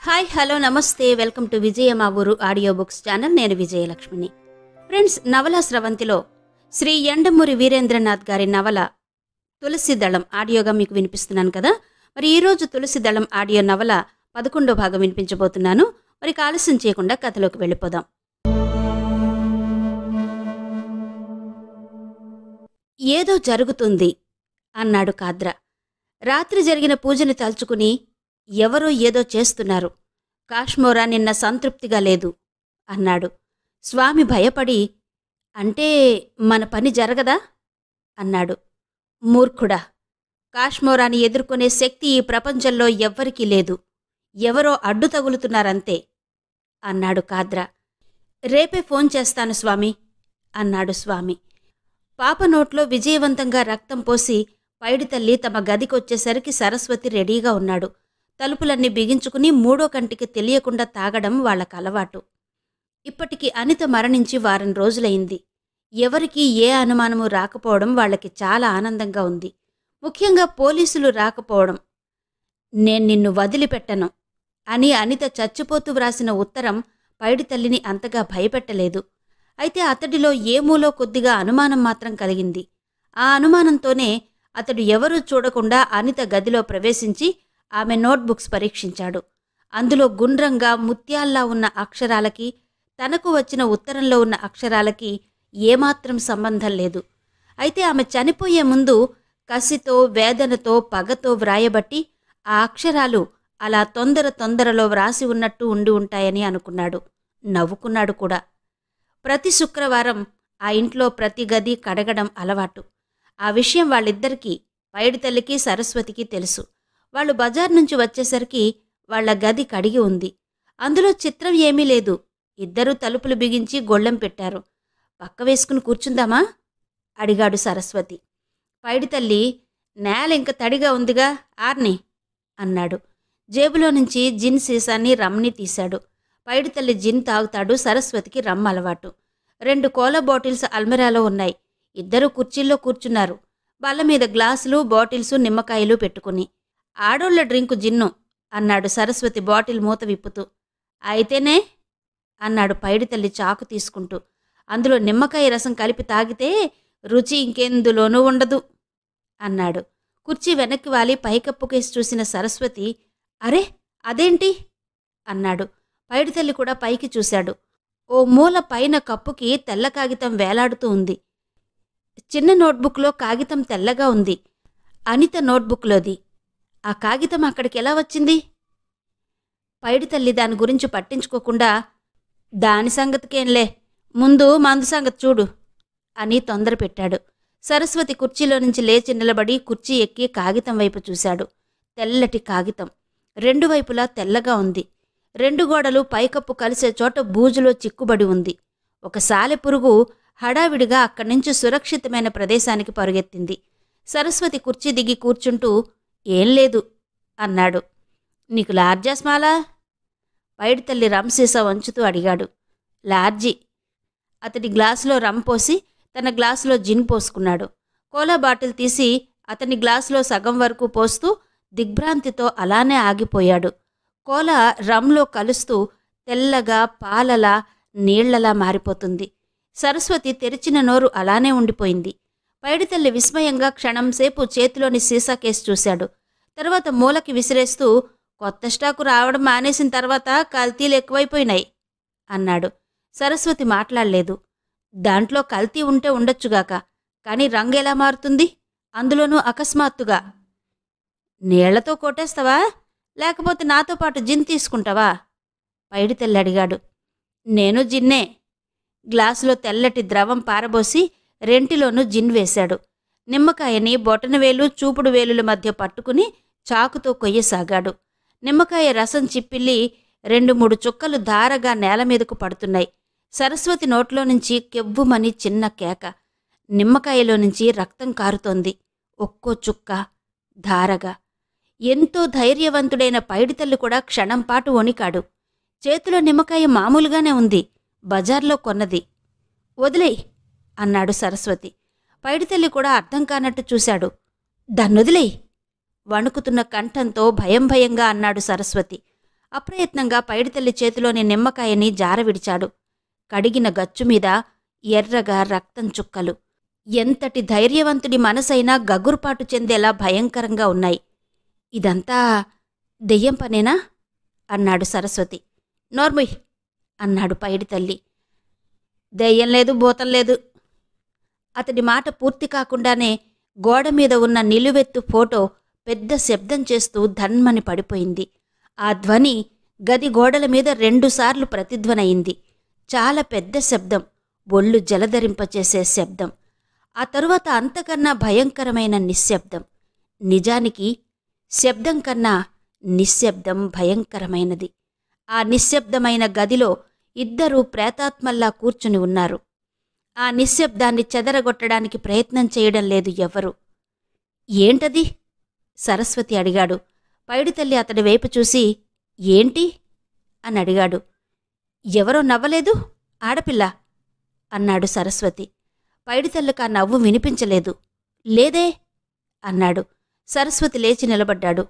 Hi hello నమస్తే welcome to విజయ మా ఊరు ఆడియో బుక్స్ ఛానల్. నేను విజయలక్ష్మిని. ఫ్రెండ్స్, నవల స్రవంతిలో శ్రీ యండమూరి వీరేంద్రనాథ్ గారి నవల తులసి దళం ఆడియోగా మీకు వినిపిస్తున్నాను కదా. మరి ఈరోజు తులసి దళం ఆడియో నవల 11వ భాగం వినిపించబోతున్నాను. మరి ఆలస్యం చేయకుండా కథలోకి వెళ్ళిపోదాం. ఏదో జరుగుతుంది అన్నాడు కాద్ర. రాత్రి జరిగిన పూజని తలుచుకుని ఎవరో ఏదో చేస్తున్నారు. కాశ్మోరా నిన్న సంతృప్తిగా లేదు అన్నాడు. స్వామి భయపడి, అంటే మన పని జరగదా అన్నాడు. మూర్ఖుడా, కాశ్మోరాని ఎదుర్కొనే శక్తి ఈ ప్రపంచంలో ఎవ్వరికీ లేదు. ఎవరో అడ్డు తగులుతున్నారంతే అన్నాడు కాద్ర. రేపే ఫోన్ చేస్తాను స్వామి అన్నాడు స్వామి. పాప నోట్లో విజయవంతంగా రక్తం పోసి పైడితల్లి తమ గదికొచ్చేసరికి సరస్వతి రెడీగా ఉన్నాడు. తలుపులన్నీ బిగించుకుని మూడో కంటికి తెలియకుండా తాగడం వాళ్లకు అలవాటు. ఇప్పటికి అనిత మరణించి వారం రోజులైంది. ఎవరికీ ఏ అనుమానము రాకపోవడం వాళ్లకి చాలా ఆనందంగా ఉంది. ముఖ్యంగా పోలీసులు రాకపోవడం. నేను నిన్ను వదిలిపెట్టను అని అనిత చచ్చిపోతూ వ్రాసిన ఉత్తరం పైడితల్లిని అంతగా భయపెట్టలేదు. అయితే అతడిలో ఏమూలో కొద్దిగా అనుమానం మాత్రం కలిగింది. ఆ అనుమానంతోనే అతడు ఎవరూ చూడకుండా అనిత గదిలో ప్రవేశించి ఆమె నోట్బుక్స్ పరీక్షించాడు. అందులో గుండ్రంగా ముత్యాల్లా ఉన్న అక్షరాలకి తనకు వచ్చిన ఉత్తరంలో ఉన్న అక్షరాలకి ఏమాత్రం సంబంధం లేదు. అయితే ఆమె చనిపోయే ముందు కసితో వేదనతో పగతో వ్రాయబట్టి ఆ అక్షరాలు అలా తొందరలో వ్రాసి ఉన్నట్టు ఉండి ఉంటాయని అనుకున్నాడు. నవ్వుకున్నాడు కూడా. ప్రతి శుక్రవారం ఆ ఇంట్లో ప్రతి గది కడగడం అలవాటు. ఆ విషయం వాళ్ళిద్దరికీ, పైడితల్లికి సరస్వతికి తెలుసు. వాళ్ళు బజార్ నుంచి వచ్చేసరికి వాళ్ల గది కడిగి ఉంది. అందులో చిత్రం ఏమీ లేదు. ఇద్దరూ తలుపులు బిగించి గొళ్ళెం పెట్టారు. పక్క వేసుకుని కూర్చుందామా అడిగాడు సరస్వతి. పైడితల్లి, నేల ఇంక తడిగా ఉందిగా, ఆర్ని అన్నాడు. జేబులో నుంచి జిన్ సీసాన్ని రమ్ని తీశాడు. పైడితల్లి జిన్ తాగుతాడు. సరస్వతికి రమ్ అలవాటు. 2 కోలా బాటిల్స్ అల్మెరాలో ఉన్నాయి. ఇద్దరూ కుర్చీల్లో కూర్చున్నారు. బల్ల మీద గ్లాసులు, బాటిల్సు, నిమ్మకాయలు పెట్టుకుని. ఆడోళ్ల డ్రింకు జిన్ను అన్నాడు సరస్వతి బాటిల్ మూత విప్పుతూ. అయితేనే అన్నాడు పైడితల్లి చాకు తీసుకుంటూ. అందులో నిమ్మకాయ రసం కలిపి తాగితే రుచి ఇంకెందులోనూ ఉండదు అన్నాడు. కుర్చీ వెనక్కి వాలి పైకప్పుకేసి చూసిన సరస్వతి, అరే అదేంటి అన్నాడు. పైడితల్లి కూడా పైకి చూశాడు. ఓ మూల పైన కప్పుకి తెల్ల కాగితం వేలాడుతూ ఉంది. చిన్న నోట్బుక్లో కాగితం తెల్లగా ఉంది. అనిత నోట్బుక్లోది. ఆ కాగితం అక్కడికి ఎలా వచ్చింది? పైడితల్లి దాని గురించి పట్టించుకోకుండా, దాని సంగతికేంలే, ముందు మందు సంగతి చూడు అని తొందర పెట్టాడు. సరస్వతి కుర్చీలో నుంచి లేచి నిలబడి కుర్చీ ఎక్కి కాగితం వైపు చూశాడు. తెల్లటి కాగితం. 2 వైపులా తెల్లగా ఉంది. 2 గోడలు పైకప్పు కలిసే చోట బూజులో చిక్కుబడి ఉంది. ఒక సాలెపురుగు హడావిడిగా అక్కడ్నుంచి సురక్షితమైన ప్రదేశానికి పరుగెత్తింది. సరస్వతి కుర్చీ దిగి కూర్చుంటూ, ఏం లేదు అన్నాడు. నీకు లార్జా స్మాలా? పైడితల్లి రమ్ సీసా వంచుతూ అడిగాడు. లార్జీ. అతడి గ్లాసులో రమ్ పోసి తన గ్లాసులో జిన్ పోసుకున్నాడు. కోలా బాటిల్ తీసి అతని గ్లాసులో సగం వరకు పోస్తూ దిగ్భ్రాంతితో అలానే ఆగిపోయాడు. కోలా రమ్లో కలుస్తూ తెల్లగా పాలలా నీళ్లలా మారిపోతుంది. సరస్వతి తెరిచిన నోరు అలానే ఉండిపోయింది. పైడితల్లి విస్మయంగా క్షణంసేపు చేతిలోని సీసా కేసు చూశాడు. తర్వాత మూలకి విసిరేస్తూ, కొత్త స్టాకు రావడం మానేసిన తర్వాత కల్తీలు ఎక్కువైపోయినాయి అన్నాడు. సరస్వతి మాట్లాడలేదు. దాంట్లో కల్తీ ఉంటే ఉండొచ్చుగాక, కానీ రంగు ఎలా మారుతుంది, అందులోనూ అకస్మాత్తుగా? నీళ్లతో కొట్టేస్తావా, లేకపోతే నాతో పాటు జిన్ తీసుకుంటావా పైడితల్లి అడిగాడు. నేను జిన్నే. గ్లాసులో తెల్లటి ద్రవం పారబోసి రెంటిలోనూ జిన్ వేశాడు. నిమ్మకాయని బొటనవేలు చూపుడు వేలుల మధ్య పట్టుకుని చాకుతో కొయ్యసాగాడు. నిమ్మకాయ రసం చిప్పిల్లి 2-3 చుక్కలు ధారగా నేలమీదకు పడుతున్నాయి. సరస్వతి నోట్లో నుంచి కెవ్వుమని చిన్న కేక. నిమ్మకాయలో నుంచి రక్తం కారుతోంది. ఒక్కో చుక్క ధారగా. ఎంతో ధైర్యవంతుడైన పైడితల్లి కూడా క్షణంపాటు వణికాడు. చేతిలో నిమ్మకాయ మామూలుగానే ఉంది, బజార్లో కొన్నది. వదిలేయ్ అన్నాడు సరస్వతి. పైడితల్లి కూడా అర్థం కానట్టు చూశాడు. దన్నొదిలేయ్ వణుకుతున్న కంఠంతో భయంగా అన్నాడు సరస్వతి. అప్రయత్నంగా పైడితల్లి చేతిలోని నిమ్మకాయని జారవిడిచాడు. కడిగిన గచ్చుమీద ఎర్రగా రక్తం చుక్కలు. ఎంతటి ధైర్యవంతుడి మనసైనా గగురుపాటు చెందేలా భయంకరంగా ఉన్నాయి. ఇదంతా దెయ్యం పనేనా? అన్నాడు సరస్వతి. నోర్ముయ్ అన్నాడు పైడితల్లి. దెయ్యం లేదు, భూతం లేదు. అతడి మాట పూర్తి కాకుండానే గోడమీద ఉన్న నిలువెత్తు ఫోటో పెద్ద శబ్దం చేస్తూ ధన్మని పడిపోయింది. ఆ ధ్వని గది గోడల మీద 2 సార్లు ప్రతిధ్వనయింది. చాలా పెద్ద శబ్దం, ఒళ్ళు జలధరింపచేసే శబ్దం. ఆ తరువాత అంతకన్నా భయంకరమైన నిశ్శబ్దం. నిజానికి శబ్దం కన్నా నిశ్శబ్దం భయంకరమైనది. ఆ నిశ్శబ్దమైన గదిలో 2 ప్రేతాత్మల్లా కూర్చుని ఉన్నారు. ఆ నిశ్శబ్దాన్ని చెదరగొట్టడానికి ప్రయత్నం చేయడం లేదు ఎవరు. ఏంటది? సరస్వతి అడిగాడు. పైడితల్లి అతడి వైపు చూసి ఏంటి అని అడిగాడు. ఎవరో నవ్వలేదు, ఆడపిల్ల అన్నాడు సరస్వతి. పైడితల్లికి ఆ నవ్వు వినిపించలేదు. లేదే అన్నాడు. సరస్వతి లేచి నిలబడ్డాడు.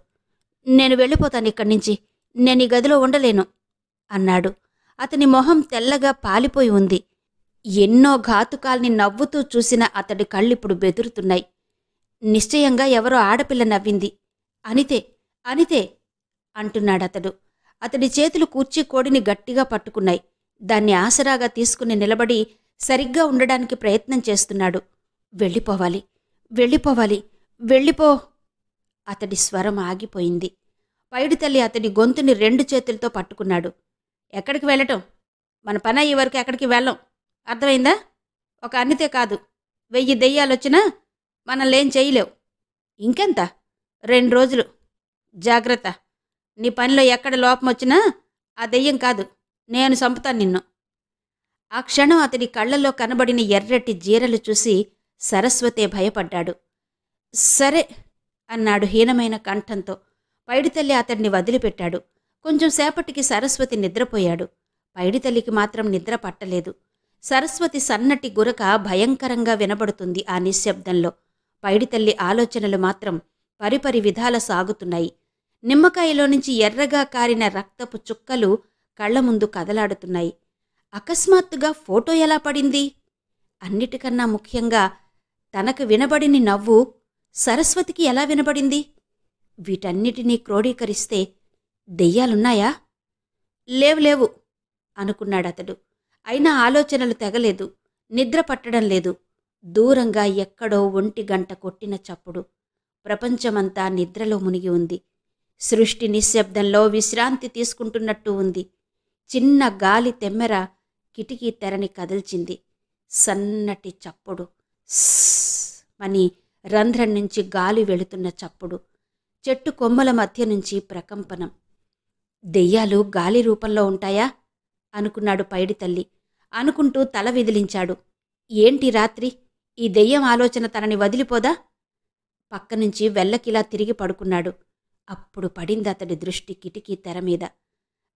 నేను వెళ్ళిపోతాను ఇక్కడ్నించి, నేను ఈ గదిలో ఉండలేను అన్నాడు. అతని మొహం తెల్లగా పాలిపోయి ఉంది. ఎన్నో ఘాతుకాల్ని నవ్వుతూ చూసిన అతడి కళ్ళిప్పుడు బెదురుతున్నాయి. నిశ్చయంగా ఎవరో ఆడపిల్ల నవ్వింది. అనితే అనితే అంటున్నాడతడు. అతడి చేతులు కూర్చీ కోడిని గట్టిగా పట్టుకున్నాయి. దాన్ని ఆసరాగా తీసుకుని నిలబడి సరిగ్గా ఉండడానికి ప్రయత్నం చేస్తున్నాడు. వెళ్ళిపోవాలి, వెళ్ళిపోవాలి, వెళ్ళిపో. అతడి స్వరం ఆగిపోయింది. పైడితల్లి అతడి గొంతుని 2 చేతులతో పట్టుకున్నాడు. ఎక్కడికి వెళ్ళటం? మన పని అయ్యే వరకు ఎక్కడికి వెళ్ళం, అర్థమైందా? ఒక అన్నితే కాదు, 1000 దెయ్యాలొచ్చినా మనల్నేం చేయలేవు. ఇంకెంత? 2 రోజులు. జాగ్రత్త, నీ పనిలో ఎక్కడ లోపమొచ్చినా ఆ దెయ్యం కాదు, నేను చంపుతాను నిన్ను. ఆ క్షణం అతడి కళ్లలో కనబడిన ఎర్రటి జీరలు చూసి సరస్వతే భయపడ్డాడు. సరే అన్నాడు హీనమైన కంఠంతో. పైడితల్లి అతడిని వదిలిపెట్టాడు. కొంచెం సేపటికి సరస్వతి నిద్రపోయాడు. పైడితల్లికి మాత్రం నిద్ర పట్టలేదు. సరస్వతి సన్నటి గురక భయంకరంగా వినబడుతుంది ఆ నిశ్శబ్దంలో. పైడితల్లి ఆలోచనలు మాత్రం పరిపరి విధాల సాగుతున్నాయి. నిమ్మకాయలో నుంచి ఎర్రగా కారిన రక్తపు చుక్కలు కళ్ల ముందు కదలాడుతున్నాయి. అకస్మాత్తుగా ఫోటో ఎలా పడింది? అన్నిటికన్నా ముఖ్యంగా తనకు వినబడిని నవ్వు సరస్వతికి ఎలా వినబడింది? వీటన్నిటినీ క్రోడీకరిస్తే దెయ్యాలున్నాయా? లేవు అనుకున్నాడతడు. అయినా ఆలోచనలు తెగలేదు. నిద్ర పట్టడం లేదు. దూరంగా ఎక్కడో 1 గంట కొట్టిన చప్పుడు. ప్రపంచమంతా నిద్రలో మునిగి ఉంది. సృష్టి నిశ్శబ్దంలో విశ్రాంతి తీసుకుంటున్నట్టు ఉంది. చిన్న గాలి తెమ్మెర కిటికీ తెరని కదిల్చింది. సన్నటి చప్పుడు, అని రంధ్రం నుంచి గాలి వెళుతున్న చప్పుడు. చెట్టు కొమ్మల మధ్య నుంచి ప్రకంపనం. దెయ్యాలు గాలి రూపంలో ఉంటాయా అనుకున్నాడు పైడితల్లి. అనుకుంటూ తల విదిలించాడు. ఏంటి రాత్రి? ఈ దెయ్యం ఆలోచన తనని వదిలిపోదా? పక్కనుంచి వెల్లకిలా తిరిగి పడుకున్నాడు. అప్పుడు పడింది అతడి దృష్టి కిటికీ తెరమీద.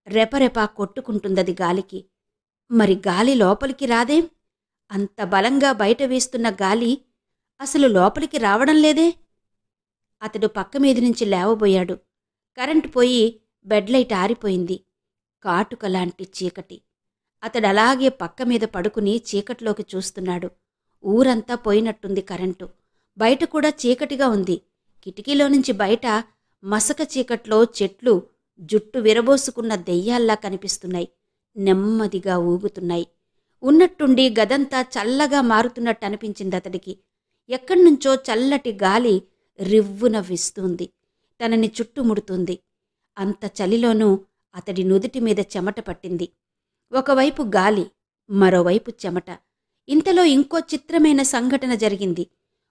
రెపరెపా కొట్టుకుంటుందది గాలికి. మరి గాలి లోపలికి రాదేం? అంత బలంగా బయట వీస్తున్న గాలి అసలు లోపలికి రావడం లేదే. అతడు పక్కమీది నుంచి లేవబోయాడు. కరెంటు పోయి బెడ్లైట్ ఆరిపోయింది. కాటుకలాంటి చీకటి. అతడలాగే పక్కమీద పడుకుని చీకట్లోకి చూస్తున్నాడు. ఊరంతా పోయినట్టుంది కరెంటు. బయట కూడా చీకటిగా ఉంది. కిటికీలో నుంచి బయట మసక చీకట్లో చెట్లు జుట్టు విరబోసుకున్న దెయ్యాల్లా కనిపిస్తున్నాయి. నెమ్మదిగా ఊగుతున్నాయి. ఉన్నట్టుండి గదంతా చల్లగా మారుతున్నట్టు అనిపించింది అతడికి. ఎక్కడ్నుంచో చల్లటి గాలి రివ్వున వీస్తుంది. తనని చుట్టుముడుతుంది. అంత చలిలోనూ అతడి నుదుటి మీద చెమట పట్టింది. ఒకవైపు గాలి, మరోవైపు చెమట. ఇంతలో ఇంకో చిత్రమైన సంఘటన జరిగింది.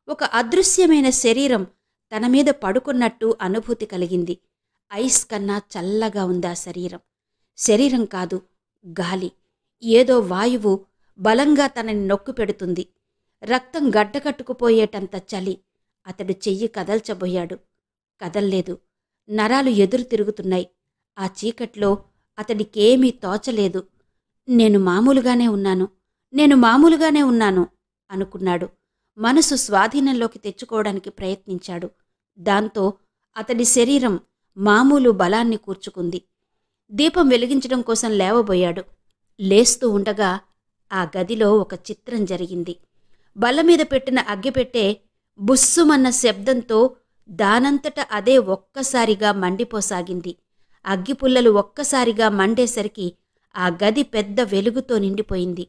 ఒక అదృశ్యమైన శరీరం తన మీద పడుకున్నట్టు అనుభూతి కలిగింది. ఐస్ కన్నా చల్లగా ఉందా శరీరం. శరీరం కాదు, గాలి. ఏదో వాయువు బలంగా తనని నొక్కు పెడుతుంది. రక్తం గడ్డకట్టుకుపోయేటంత చలి. అతడు చెయ్యి కదల్చబోయాడు. కదల్లేదు. నరాలు ఎదురు తిరుగుతున్నాయి. ఆ చీకట్లో అతడికేమీ తోచలేదు. నేను మామూలుగానే ఉన్నాను అనుకున్నాడు. మనసు స్వాధీనంలోకి తెచ్చుకోవడానికి ప్రయత్నించాడు. దాంతో అతడి శరీరం మామూలు బలాన్ని కూర్చుకుంది. దీపం వెలిగించడం కోసం లేవబోయాడు. లేస్తూ ఉండగా ఆ గదిలో ఒక చిత్రం జరిగింది. బల్లమీద పెట్టిన అగ్గిపెట్టె బుస్సుమన్న శబ్దంతో దానంతట అదే ఒక్కసారిగా మండిపోసాగింది. అగ్గిపుల్లలు ఒక్కసారిగా మండేసరికి ఆ గది పెద్ద వెలుగుతో నిండిపోయింది.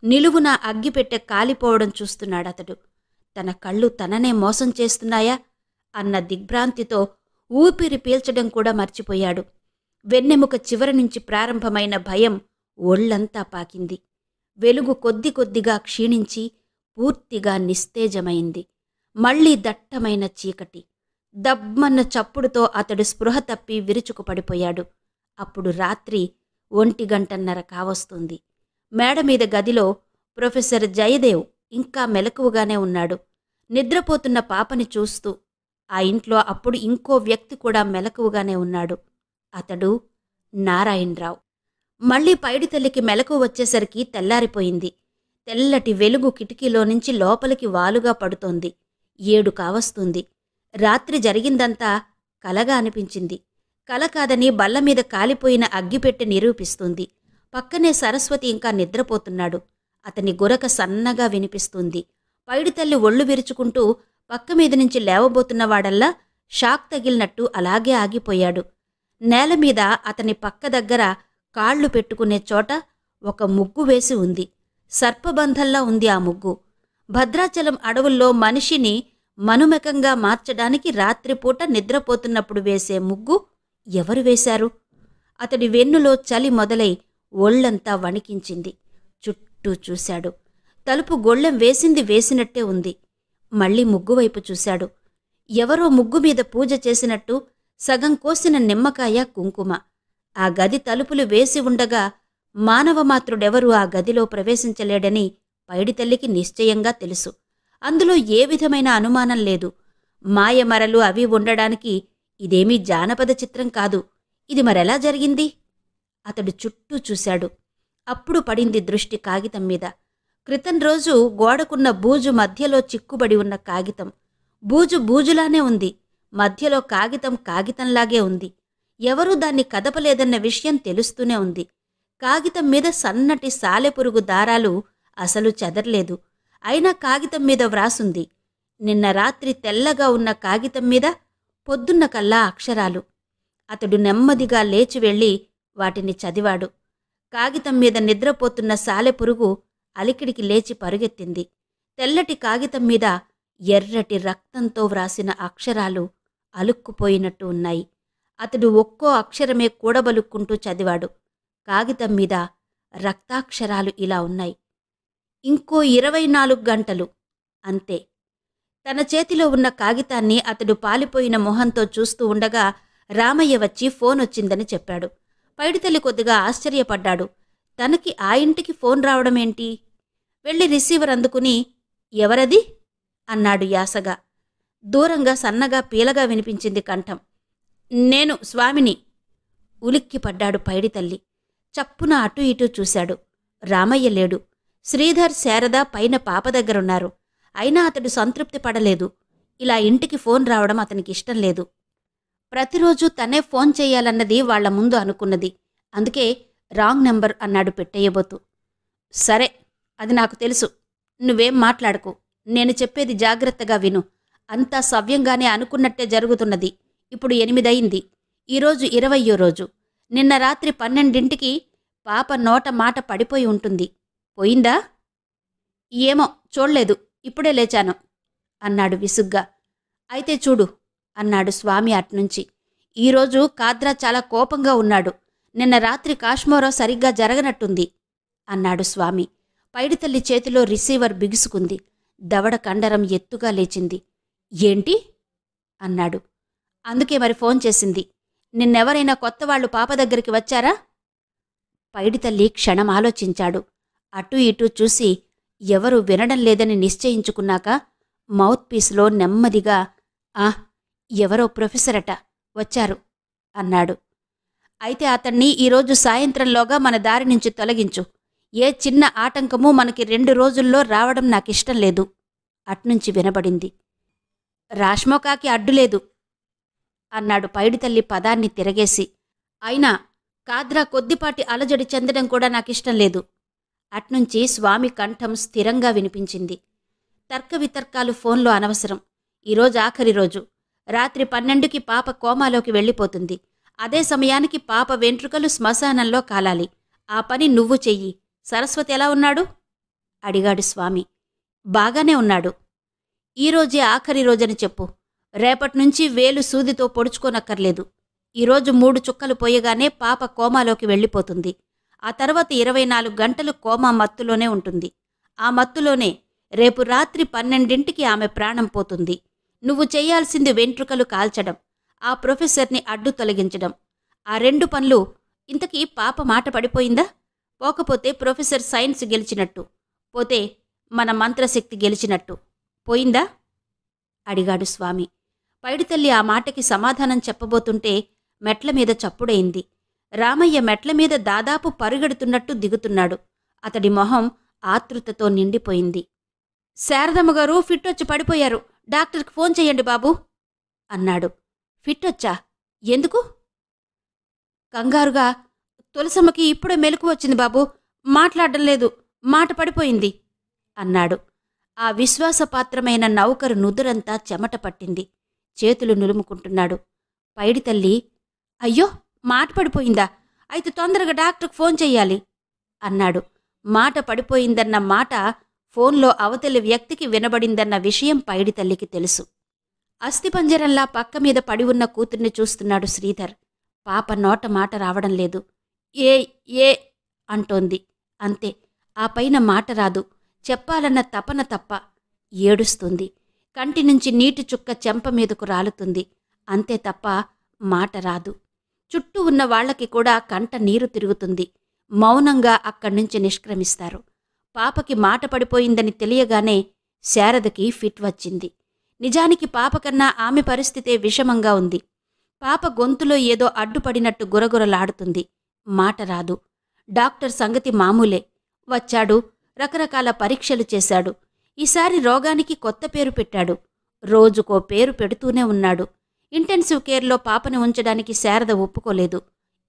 నిలువున అగ్గిపెట్టె కాలిపోవడం చూస్తున్నాడతడు. తన కళ్ళు తననే మోసం చేస్తున్నాయా అన్న దిగ్భ్రాంతితో ఊపిరి పీల్చడం కూడా మర్చిపోయాడు. వెన్నెముక చివరి నుంచి ప్రారంభమైన భయం ఒళ్లంతా పాకింది. వెలుగు కొద్ది కొద్దిగా క్షీణించి పూర్తిగా నిస్తేజమైంది. మళ్లీ దట్టమైన చీకటి. దబ్బన్న చప్పుడుతో అతడు స్పృహ తప్పి విరుచుకుపడిపోయాడు. అప్పుడు రాత్రి 1:30 కావస్తుంది. మేడమీద గదిలో ప్రొఫెసర్ జయదేవ్ ఇంకా మెలకువగానే ఉన్నాడు. నిద్రపోతున్న పాపని చూస్తూ. ఆ ఇంట్లో అప్పుడు ఇంకో వ్యక్తి కూడా మెలకువగానే ఉన్నాడు. అతడు నారాయణరావు. మళ్లీ పైడితల్లికి మెలకువ వచ్చేసరికి తెల్లారిపోయింది. తెల్లటి వెలుగు కిటికీలో నుంచి లోపలికి వాలుగా పడుతోంది. 7 కావస్తుంది. రాత్రి జరిగిందంతా కలగా అనిపించింది. కల కాదని బల్లమీద కాలిపోయిన అగ్గిపెట్టె నిరూపిస్తుంది. పక్కనే సరస్వతి ఇంకా నిద్రపోతున్నాడు. అతని గురక సన్నగా వినిపిస్తుంది. పైడితల్లి ఒళ్ళు విరుచుకుంటూ పక్కమీద నుంచి లేవబోతున్నవాడల్లా షాక్ తగిలినట్టు అలాగే ఆగిపోయాడు. నేలమీద అతని పక్క దగ్గర కాళ్లు పెట్టుకునే చోట ఒక ముగ్గు వేసి ఉంది. సర్పబంధంలా ఉంది ఆ ముగ్గు. భద్రాచలం అడవుల్లో మనిషిని మనుమెకంగా మార్చడానికి రాత్రిపూట నిద్రపోతున్నప్పుడు వేసే ముగ్గు ఎవరు వేశారు? అతడి వెన్నులో చలి మొదలై ఒళ్లంతా వణికించింది. చుట్టూ చూశాడు. తలుపు గొళ్ళెం వేసింది వేసినట్టే ఉంది. మళ్లీ ముగ్గువైపు చూశాడు. ఎవరో ముగ్గు మీద పూజ చేసినట్టు సగం కోసిన నిమ్మకాయ, కుంకుమ. ఆ గది తలుపులు వేసి ఉండగా మానవమాత్రుడెవరూ ఆ గదిలో ప్రవేశించలేడని పైడితల్లికి నిశ్చయంగా తెలుసు. అందులో ఏ విధమైన అనుమానం లేదు. మాయమరలు అవి ఉండడానికి ఇదేమీ జానపద చిత్రం కాదు. ఇది మరెలా జరిగింది? అతడు చుట్టూ చూశాడు. అప్పుడు పడింది దృష్టి కాగితం మీద. క్రితం రోజు గోడకున్న బూజు మధ్యలో చిక్కుబడి ఉన్న కాగితం. బూజు బూజులానే ఉంది. మధ్యలో కాగితం కాగితంలాగే ఉంది. ఎవరూ దాన్ని కదపలేదన్న విషయం తెలుస్తూనే ఉంది. కాగితం మీద సన్నటి సాలెపురుగు దారాలు అసలు చెదర్లేదు. అయినా కాగితం మీద వ్రాసుంది. నిన్న రాత్రి తెల్లగా ఉన్న కాగితం మీద పొద్దున్న కల్లా అక్షరాలు. అతడు నెమ్మదిగా లేచి వెళ్ళి వాటిని చదివాడు. కాగితం మీద నిద్రపోతున్న సాలెపురుగు అలికిడికి లేచి పరుగెత్తింది. తెల్లటి కాగితం మీద ఎర్రటి రక్తంతో వ్రాసిన అక్షరాలు అలుక్కుపోయినట్టు ఉన్నాయి. అతడు ఒక్కో అక్షరమే కూడబలుక్కుంటూ చదివాడు. కాగితం మీద రక్తాక్షరాలు ఇలా ఉన్నాయి: ఇంకో 24 గంటలు. అంతే. తన చేతిలో ఉన్న కాగితాన్ని అతడు పాలిపోయిన మొహంతో చూస్తూ ఉండగా రామయ్య వచ్చి ఫోన్ వచ్చిందని చెప్పాడు. పైడితల్లి కొద్దిగా ఆశ్చర్యపడ్డాడు. తనకి ఆ ఇంటికి ఫోన్ రావడమేంటి? వెళ్ళి రిసీవర్ అందుకుని ఎవరది అన్నాడు యాసగా. దూరంగా సన్నగా పీలగా వినిపించింది కంఠం. నేను స్వామిని. ఉలిక్కిపడ్డాడు పైడితల్లి. చప్పున అటూ ఇటూ చూశాడు. రామయ్య లేడు. శ్రీధర్, శారద పైన పాప దగ్గరున్నారు. అయినా అతడు సంతృప్తి పడలేదు. ఇలా ఇంటికి ఫోన్ రావడం అతనికి ఇష్టం లేదు. ప్రతిరోజూ తనే ఫోన్ చెయ్యాలన్నది వాళ్ల ముందు అనుకున్నది. అందుకే రాంగ్ నెంబర్ అన్నాడు పెట్టేయబోతూ. సరే, అది నాకు తెలుసు. నువ్వేం మాట్లాడకు. నేను చెప్పేది జాగ్రత్తగా విను. అంతా సవ్యంగానే అనుకున్నట్టే జరుగుతున్నది. ఇప్పుడు 8 అయింది. ఈరోజు 20వ రోజు. నిన్న రాత్రి 12ంటికి పాప నోట మాట పడిపోయి ఉంటుంది. పోయిందా? ఏమో, చూడలేదు. ఇప్పుడే లేచాను అన్నాడు విసుగ్గా. అయితే చూడు అన్నాడు స్వామి అట్నుంచి. ఈరోజు కాద్రా చాలా కోపంగా ఉన్నాడు. నిన్న రాత్రి కాశ్మోరా సరిగ్గా జరగనట్టుంది అన్నాడు స్వామి. పైడితల్లి చేతిలో రిసీవర్ బిగుసుకుంది. దవడ కండరం ఎత్తుగా లేచింది. ఏంటి అన్నాడు. అందుకే మరి ఫోన్ చేసింది. నిన్నెవరైనా కొత్తవాళ్లు పాప దగ్గరికి వచ్చారా? పైడితల్లి క్షణం ఆలోచించాడు. అటూ ఇటూ చూసి ఎవరూ వినడం లేదని నిశ్చయించుకున్నాక మౌత్ పీస్లో నెమ్మదిగా ఎవరో ప్రొఫెసరట వచ్చారు అన్నాడు. అయితే అతన్ని ఈరోజు సాయంత్రంలోగా మన దారి నుంచి తొలగించు. ఏ చిన్న ఆటంకమూ మనకి 2 రోజుల్లో రావడం నాకిష్టం లేదు అట్నుంచి వినబడింది. రాష్మోకాకి అడ్డులేదు అన్నాడు పైడితల్లి పదాన్ని తిరగేసి. అయినా కాద్రా కొద్దిపాటి అలజడి చెందడం కూడా నాకిష్టం లేదు. అట్నుంచి స్వామి కంఠం స్థిరంగా వినిపించింది. తర్క వితర్కాలు ఫోన్లో అనవసరం. ఈరోజు ఆఖరి రోజు. రాత్రి 12కి పాప కోమాలోకి వెళ్ళిపోతుంది. అదే సమయానికి పాప వెంట్రుకలు శ్మశానంలో కాలాలి. ఆ పని నువ్వు చెయ్యి. సరస్వతి ఎలా ఉన్నాడు? అడిగాడు స్వామి. బాగానే ఉన్నాడు. ఈరోజే ఆఖరి రోజని చెప్పు. రేపట్నుంచి వేలు సూదితో పొడుచుకోనక్కర్లేదు. ఈరోజు 3 చుక్కలు పోయగానే పాప కోమాలోకి వెళ్ళిపోతుంది. ఆ తర్వాత 24 గంటలు కోమా మత్తులోనే ఉంటుంది. ఆ మత్తులోనే రేపు రాత్రి 12కి ఆమె ప్రాణం పోతుంది. నువ్వు చెయ్యాల్సింది వెంట్రుకలు కాల్చడం, ఆ ప్రొఫెసర్ని అడ్డు తొలగించడం. ఆ 2 పనులు. ఇంతకీ పాప మాట పడిపోయిందా? పోకపోతే ప్రొఫెసర్ సైన్స్ గెలిచినట్టు, పోతే మన మంత్రశక్తి గెలిచినట్టు. పోయిందా? అడిగాడు స్వామి. పైడితల్లి ఆ మాటకి సమాధానం చెప్పబోతుంటే మెట్ల మీద చప్పుడైంది. రామయ్య మెట్ల మీద దాదాపు పరుగెడుతున్నట్టు దిగుతున్నాడు. అతడి మొహం ఆతృతతో నిండిపోయింది. శారదమ్మగారు ఫిట్టొచ్చి పడిపోయారు. డాక్టర్కి ఫోన్ చెయ్యండి బాబూ అన్నాడు. ఫిట్టొచ్చా? ఎందుకు? కంగారుగా, తులసమ్మకి ఇప్పుడే మెలకు వచ్చింది బాబూ. మాట్లాడడం లేదు. మాట పడిపోయింది అన్నాడు. ఆ విశ్వాసపాత్రమైన నౌకరు నుదురంతా చెమట పట్టింది. చేతులు నులుముకుంటున్నాడు. పైడితల్లి, అయ్యో మాట పడిపోయిందా? అయితే తొందరగా డాక్టర్కి ఫోన్ చెయ్యాలి అన్నాడు. మాట పడిపోయిందన్న మాట ఫోన్లో అవతలి వ్యక్తికి వినబడిందన్న విషయం పైడితల్లికి తెలుసు. అస్థిపంజరంలా పక్క మీద పడి ఉన్న కూతుర్ని చూస్తున్నాడు శ్రీధర్. పాప నోట మాట రావడం లేదు. ఏ ఏ అంటోంది. అంతే. ఆ పైన మాట రాదు. చెప్పాలన్న తపన తప్ప. ఏడుస్తుంది. కంటి నుంచి నీటి చుక్క చెంప మీదకు రాలుతుంది. అంతే తప్ప మాట రాదు. చుట్టూ ఉన్న వాళ్లకి కూడా కంట నీరు తిరుగుతుంది. మౌనంగా అక్కడ్నుంచి నిష్క్రమిస్తారు. పాపకి మాట పడిపోయిందని తెలియగానే శారదకి ఫిట్ వచ్చింది. నిజానికి పాపకన్నా ఆమె పరిస్థితే విషమంగా ఉంది. పాప గొంతులో ఏదో అడ్డుపడినట్టు గురగురలాడుతుంది. మాట రాదు. డాక్టర్ సంగతి మామూలే. వచ్చాడు, రకరకాల పరీక్షలు చేశాడు. ఈసారి రోగానికి కొత్త పేరు పెట్టాడు. రోజుకో పేరు పెడుతూనే ఉన్నాడు. ఇంటెన్సివ్ కేర్లో పాపని ఉంచడానికి శారద ఒప్పుకోలేదు.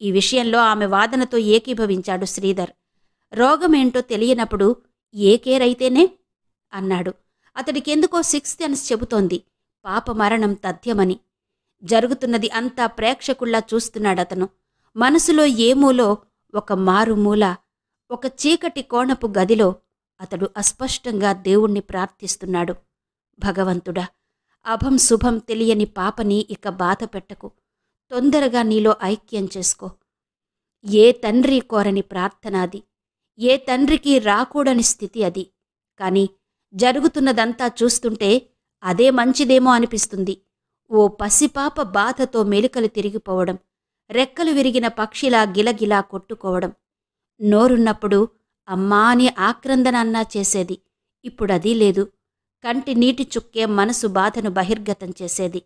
ఈ విషయంలో ఆమె వాదనతో ఏకీభవించాడు శ్రీధర్. రోగమేంటో తెలియనప్పుడు ఏ కేర్ అయితేనే అన్నాడు. అతడికెందుకో 6th సెన్స్ చెబుతోంది పాప మరణం తథ్యమని. జరుగుతున్నది అంతా ప్రేక్షకుల్లా చూస్తున్నాడతను. మనసులో ఏమూలో ఒక మారుమూల, ఒక చీకటి కోణపు గదిలో అతడు అస్పష్టంగా దేవుణ్ణి ప్రార్థిస్తున్నాడు. భగవంతుడా, అభం శుభం తెలియని పాపని ఇక బాధ పెట్టకు. తొందరగా నీలో ఐక్యం చేసుకో. ఏ తండ్రి కోరని ప్రార్థన అది. ఏ తండ్రికి రాకూడని స్థితి అది. కాని జరుగుతున్నదంతా చూస్తుంటే అదే మంచిదేమో అనిపిస్తుంది. ఓ పసిపాప బాధతో మెలికలు తిరిగిపోవడం, రెక్కలు విరిగిన పక్షిలా గిలగిలా కొట్టుకోవడం. నోరున్నప్పుడు అమ్మా అని ఆక్రందన అన్నా చేసేది. ఇప్పుడదీ లేదు. కంటి నీటి చుక్కే మనసు బాధను బహిర్గతం చేసేది.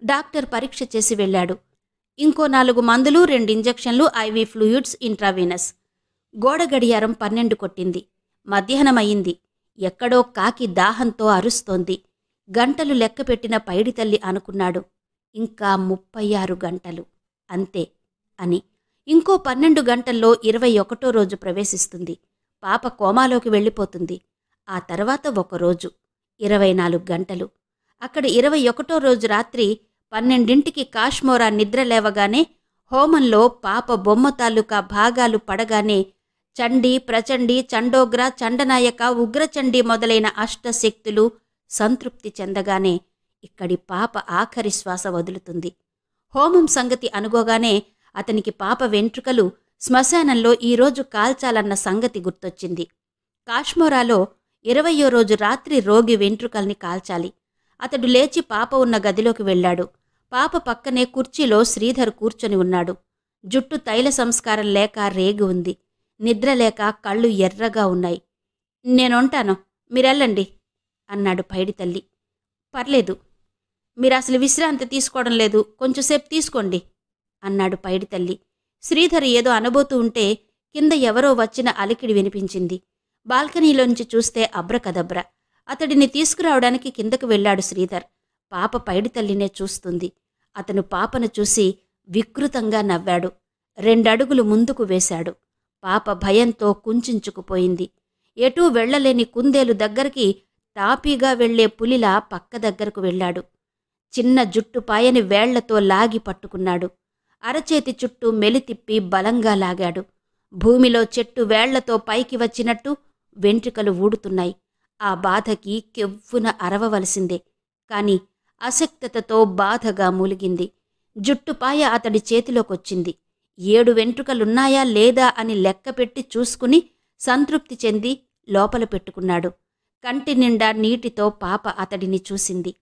డాక్టర్ పరీక్ష చేసి వెళ్ళాడు. ఇంకో 4 మందులు, 2 ఇంజెక్షన్లు, IV ఫ్లూయిడ్స్, ఇంట్రావీనస్. గోడ గడియారం 12 కొట్టింది. మధ్యాహ్నమయ్యింది. ఎక్కడో కాకి దాహంతో అరుస్తోంది. గంటలు లెక్కపెట్టిన పైడితల్లి అనుకున్నాడు, ఇంకా 36 గంటలు అంతే అని. ఇంకో 12 గంటల్లో 21వ రోజు ప్రవేశిస్తుంది. పాప కోమాలోకి వెళ్ళిపోతుంది. ఆ తర్వాత ఒక రోజు, 24 గంటలు. అక్కడ 21వ రోజు రాత్రి 12ంటికి కాశ్మోరా నిద్ర లేవగానే హోమంలో పాప బొమ్మ తాలూకా భాగాలు పడగానే చండీ, ప్రచండీ, చండోగ్ర, చండనాయక, ఉగ్రచండీ మొదలైన అష్టశక్తులు సంతృప్తి చెందగానే ఇక్కడి పాప ఆఖరి శ్వాస వదులుతుంది. హోమం సంగతి అనుకోగానే అతనికి పాప వెంట్రుకలు శ్మశానంలో ఈరోజు కాల్చాలన్న సంగతి గుర్తొచ్చింది. కాశ్మోరాలో 20వ రోజు రాత్రి రోగి వెంట్రుకల్ని కాల్చాలి. అతడు లేచి పాప ఉన్న గదిలోకి వెళ్ళాడు. పాప పక్కనే కుర్చీలో శ్రీధర్ కూర్చొని ఉన్నాడు. జుట్టు తైల సంస్కారం లేక రేగి ఉంది. నిద్రలేక కళ్ళు ఎర్రగా ఉన్నాయి. నేనుంటాను, మీరెళ్ళండి అన్నాడు పైడితల్లి. పర్లేదు, మీరసలు విశ్రాంతి తీసుకోవడం లేదు, కొంచెంసేపు తీసుకోండి అన్నాడు పైడితల్లి. శ్రీధర్ ఏదో అనబోతూ ఉంటే కింద ఎవరో వచ్చిన అలికిడి వినిపించింది. బాల్కనీలోంచి చూస్తే అబ్రకదబ్ర. అతడిని తీసుకురావడానికి కిందకు వెళ్ళాడు శ్రీధర్. పాప పైడితల్లినే చూస్తుంది. అతను పాపను చూసి వికృతంగా నవ్వాడు. రెండడుగులు ముందుకు వేశాడు. పాప భయంతో కుంచించుకుపోయింది. ఎటూ వెళ్లలేని కుందేలు దగ్గరికి తాపీగా వెళ్లే పులిలా పక్క దగ్గరకు వెళ్ళాడు. చిన్న జుట్టుపాయని వేళ్లతో లాగి పట్టుకున్నాడు. అరచేతి చుట్టూ మెలితిప్పి బలంగా లాగాడు. భూమిలో చెట్టు వేళ్లతో పైకి వచ్చినట్టు వెంట్రుకలు ఊడుతున్నాయి. ఆ బాధకి కెవ్వున అరవవలసిందే. కాని అశక్తతతో బాధగా మూలిగింది. జుట్టుపాయ అతడి చేతిలోకొచ్చింది. 7 వెంట్రుకలున్నాయా లేదా అని లెక్కపెట్టి చూసుకుని సంతృప్తి చెంది లోపల పెట్టుకున్నాడు. కంటి నిండా నీటితో పాప అతడిని చూసింది.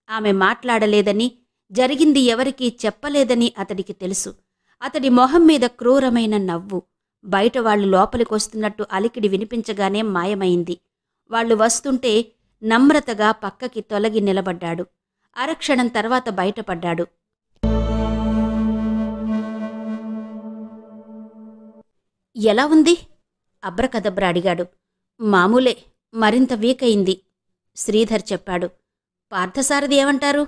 ఆమె మాట్లాడలేదని, జరిగింది ఎవరికీ చెప్పలేదని అతడికి తెలుసు. అతడి మొహం మీద క్రూరమైన నవ్వు. బయట వాళ్లు లోపలికొస్తున్నట్టు అలికిడి వినిపించగానే మాయమైంది. వాళ్లు వస్తుంటే నమ్రతగా పక్కకి తొలగి నిలబడ్డాడు. అరక్షణం తర్వాత బయటపడ్డాడు. ఎలా ఉంది? అబ్రకదబ్ర అడిగాడు. మామూలే, మరింత వీక్ అయింది శ్రీధర్ చెప్పాడు. పార్థసారథి ఏమంటారు?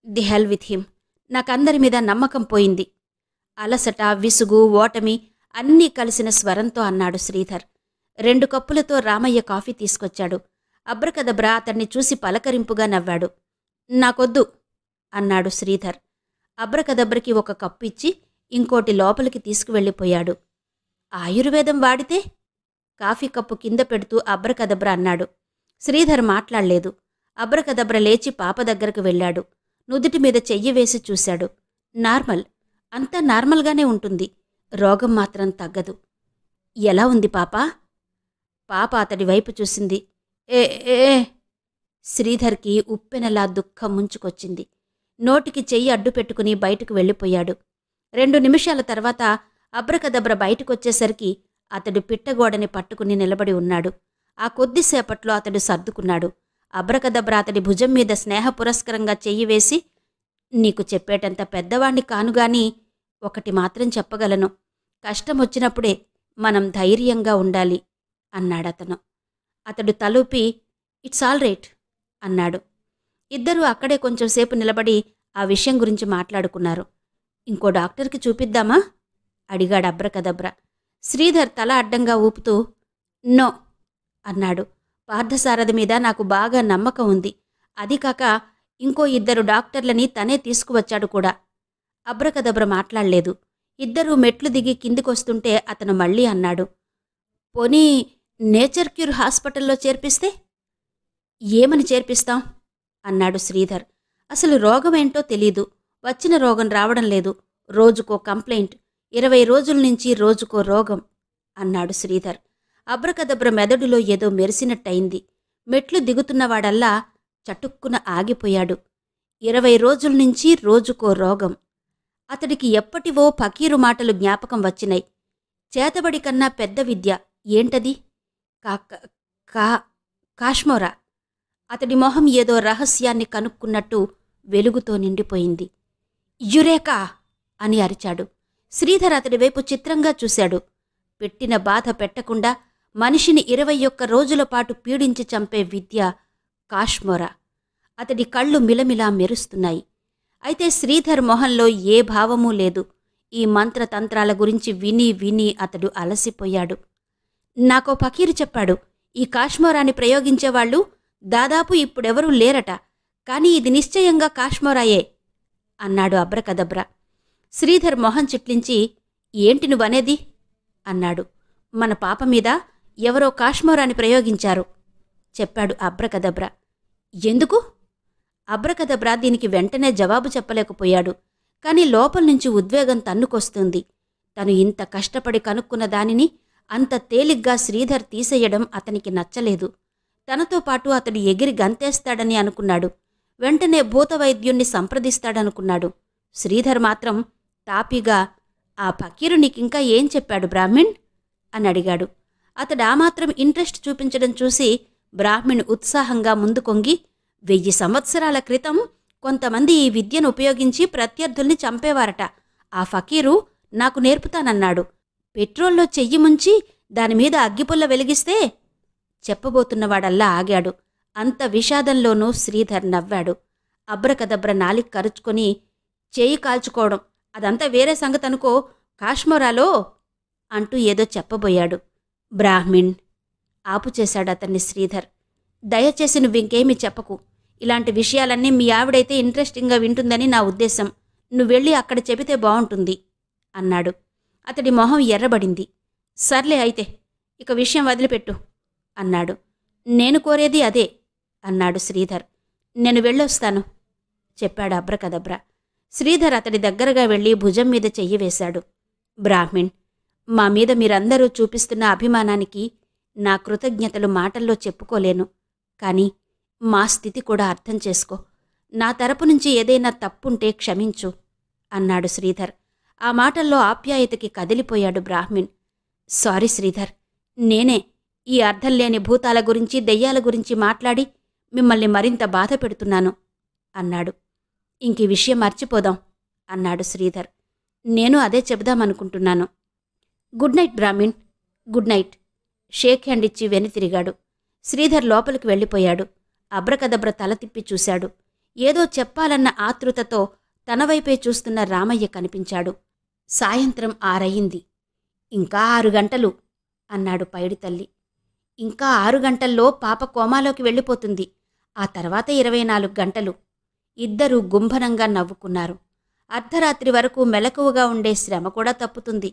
The hell with him. నాకందరి మీద నమ్మకం పోయింది. అలసట, విసుగు, ఓటమి అన్నీ కలిసిన స్వరంతో అన్నాడు శ్రీధర్. 2 కప్పులతో రామయ్య కాఫీ తీసుకొచ్చాడు. అబ్రకదబ్ర అతన్ని చూసి పలకరింపుగా నవ్వాడు. నాకొద్దు అన్నాడు శ్రీధర్. అబ్రకదబ్రకి 1 కప్పు ఇచ్చి ఇంకోటి లోపలికి తీసుకువెళ్ళిపోయాడు. ఆయుర్వేదం వాడితే? కాఫీ కప్పు కింద పెడుతూ అబ్రకదబ్ర అన్నాడు. శ్రీధర్ మాట్లాడలేదు. అబ్రకదబ్ర లేచి పాప దగ్గరకు వెళ్ళాడు. నుదుటి మీద చెయ్యి వేసి చూశాడు. నార్మల్, అంతా నార్మల్గానే ఉంటుంది. రోగం మాత్రం తగ్గదు. ఎలా ఉంది పాపా? పాప అతడి వైపు చూసింది. ఏ ఏ శ్రీధర్కి ఉప్పెనలా దుఃఖం ముంచుకొచ్చింది. నోటికి చెయ్యి అడ్డు పెట్టుకుని బయటకు వెళ్ళిపోయాడు. 2 నిమిషాల తర్వాత అబ్రకదబ్ర బయటకొచ్చేసరికి అతడు పిట్టగోడని పట్టుకుని నిలబడి ఉన్నాడు. ఆ కొద్దిసేపట్లో అతడు సర్దుకున్నాడు. అబ్రకదబ్ర అతడి భుజం మీద స్నేహపురస్కరంగా చెయ్యి వేసి, నీకు చెప్పేటంత పెద్దవాణ్ణి కానుగాని ఒకటి మాత్రం చెప్పగలను. కష్టమొచ్చినప్పుడే మనం ధైర్యంగా ఉండాలి అన్నాడతను. అతడు తలూపి ఇట్స్ ఆల్ రైట్ అన్నాడు. ఇద్దరూ అక్కడే కొంచెంసేపు నిలబడి ఆ విషయం గురించి మాట్లాడుకున్నారు. ఇంకో డాక్టర్కి చూపిద్దామా అడిగాడు అబ్రకదబ్ర. శ్రీధర్ తల అడ్డంగా ఊపుతూ నో అన్నాడు. పార్థసారథి మీద నాకు బాగా నమ్మకం ఉంది. అదికాక ఇంకో 2 డాక్టర్లని తనే తీసుకువచ్చాడు కూడా. అబ్రకదబ్ర మాట్లాడలేదు. ఇద్దరూ మెట్లు దిగి కిందికొస్తుంటే అతను మళ్ళీ అన్నాడు. పోనీ నేచర్ క్యూర్ హాస్పిటల్లో చేర్పిస్తే? ఏమని చేర్పిస్తాం అన్నాడు శ్రీధర్. అసలు రోగమేంటో తెలీదు. వచ్చిన రోగం రావడం లేదు. రోజుకో కంప్లైంట్, 20 రోజుల నుంచి రోజుకో రోగం అన్నాడు శ్రీధర్. అబ్రకదబ్ర మెదడులో ఏదో మెరిసినట్టయింది. మెట్లు దిగుతున్నవాడల్లా చటుక్కున ఆగిపోయాడు. 20 రోజుల నుంచి రోజుకో రోగం. అతడికి ఎప్పటివో ఫకీరు మాటలు జ్ఞాపకం వచ్చినాయి. చేతబడి కన్నా పెద్ద విద్య ఏంటది? కాశ్మోరా. అతడి మొహం ఏదో రహస్యాన్ని కనుక్కున్నట్టు వెలుగుతో నిండిపోయింది. యురేకా అని అరిచాడు. శ్రీధర్ అతడి వైపు చిత్రంగా చూశాడు. పెట్టిన బాధ పెట్టకుండా మనిషిని 21 రోజుల పాటు పీడించి చంపే విద్య కాశ్మోరా. అతడి కళ్ళు మిలమిలా మెరుస్తున్నాయి. అయితే శ్రీధర్ మొహంలో ఏ భావమూ లేదు. ఈ మంత్రతంత్రాల గురించి విని విని అతడు అలసిపోయాడు. నాకో ఫకీరు చెప్పాడు, ఈ కాశ్మోరాని ప్రయోగించేవాళ్లు దాదాపు ఇప్పుడెవరూ లేరట. కాని ఇది నిశ్చయంగా కాశ్మోరాయే అన్నాడు అబ్రకదబ్ర. శ్రీధర్ మొహం చిట్లించి ఏంటి నువ్వనేది అన్నాడు. మన పాప మీద ఎవరో కాశ్మోరాని ప్రయోగించారు చెప్పాడు అబ్రకదబ్ర. ఎందుకు? అబ్రకదబ్ర దీనికి వెంటనే జవాబు చెప్పలేకపోయాడు. కాని లోపల్నుంచి ఉద్వేగం తన్నుకొస్తుంది. తను ఇంత కష్టపడి కనుక్కున్న దానిని అంత తేలిగ్గా శ్రీధర్ తీసేయడం అతనికి నచ్చలేదు. తనతో పాటు అతడు ఎగిరి గంతేస్తాడని అనుకున్నాడు. వెంటనే భూతవైద్యుణ్ణి సంప్రదిస్తాడనుకున్నాడు. శ్రీధర్ మాత్రం తాపీగా, ఆ ఫకీరు నీకింకా ఏం చెప్పాడు బ్రాహ్మణ్ అని అడిగాడు. అతడు ఆ మాత్రం ఇంట్రెస్ట్ చూపించడం చూసి బ్రాహ్మణ్ ఉత్సాహంగా ముందుకొంగి, 1000 సంవత్సరాల క్రితం కొంతమంది ఈ విద్యను ఉపయోగించి ప్రత్యర్థుల్ని చంపేవారట. ఆ ఫకీరు నాకు నేర్పుతానన్నాడు. పెట్రోల్లో చెయ్యి ముంచి దానిమీద అగ్గిపుల్ల వెలిగిస్తే చెప్పబోతున్నవాడల్లా ఆగాడు. అంత విషాదంలోనూ శ్రీధర్ నవ్వాడు. అబ్రకదబ్ర నాలిక కరుచుకొని, చేయి కాల్చుకోవడం అదంతా వేరే సంగతనుకో, కాశ్మోరాలో అంటూ ఏదో చెప్పబోయాడు. బ్రాహ్మిణ్ ఆపుచేశాడు అతన్ని శ్రీధర్. దయచేసి నువ్వింకేమీ చెప్పకు. ఇలాంటి విషయాలన్నీ మీ ఆవిడైతే ఇంట్రెస్టింగ్గా వింటుందని నా ఉద్దేశం. నువ్వెళ్ళి అక్కడ చెబితే బావుంటుంది అన్నాడు. అతడి మొహం ఎర్రబడింది. సర్లే అయితే, ఇక విషయం వదిలిపెట్టు అన్నాడు. నేను కోరేది అదే అన్నాడు శ్రీధర్. నేను వెళ్ళొస్తాను చెప్పాడు అబ్రకదబ్ర. శ్రీధర్ అతడి దగ్గరగా వెళ్ళి భుజం మీద చెయ్యి వేశాడు. బ్రాహ్మిణ్, మా మీద మీరందరూ చూపిస్తున్న అభిమానానికి నా కృతజ్ఞతలు మాటల్లో చెప్పుకోలేను. కానీ మా స్థితి కూడా అర్థం చేసుకో. నా తరపు నుంచి ఏదైనా తప్పుంటే క్షమించు అన్నాడు శ్రీధర్. ఆ మాటల్లో ఆప్యాయతకి కదిలిపోయాడు బ్రాహ్మిణ్. సారీ శ్రీధర్, నేనే ఈ అర్థం లేని భూతాల గురించి దెయ్యాల గురించి మాట్లాడి మిమ్మల్ని మరింత బాధ పెడుతున్నాను అన్నాడు. ఇంకీ విషయం మర్చిపోదాం అన్నాడు శ్రీధర్. నేను అదే చెబుదామనుకుంటున్నాను. Good night Brahmin. Good night. Shake hand ఇచ్చి వెనుతిరిగాడు. శ్రీధర్ లోపలికి వెళ్ళిపోయాడు. అబ్రకదబ్ర తల తిప్పి చూశాడు. ఏదో చెప్పాలన్న ఆతృతతో తన వైపే చూస్తున్న రామయ్య కనిపించాడు. సాయంత్రం 6 అయింది. ఇంకా 6 గంటలు అన్నాడు పైడితల్లి. ఇంకా 6 గంటల్లో పాప కోమాలోకి వెళ్ళిపోతుంది. ఆ తర్వాత 24 గంటలు. ఇద్దరూ గుంభనంగా నవ్వుకున్నారు. అర్ధరాత్రి వరకు మెలకువగా ఉండే శ్రమ కూడా తప్పుతుంది.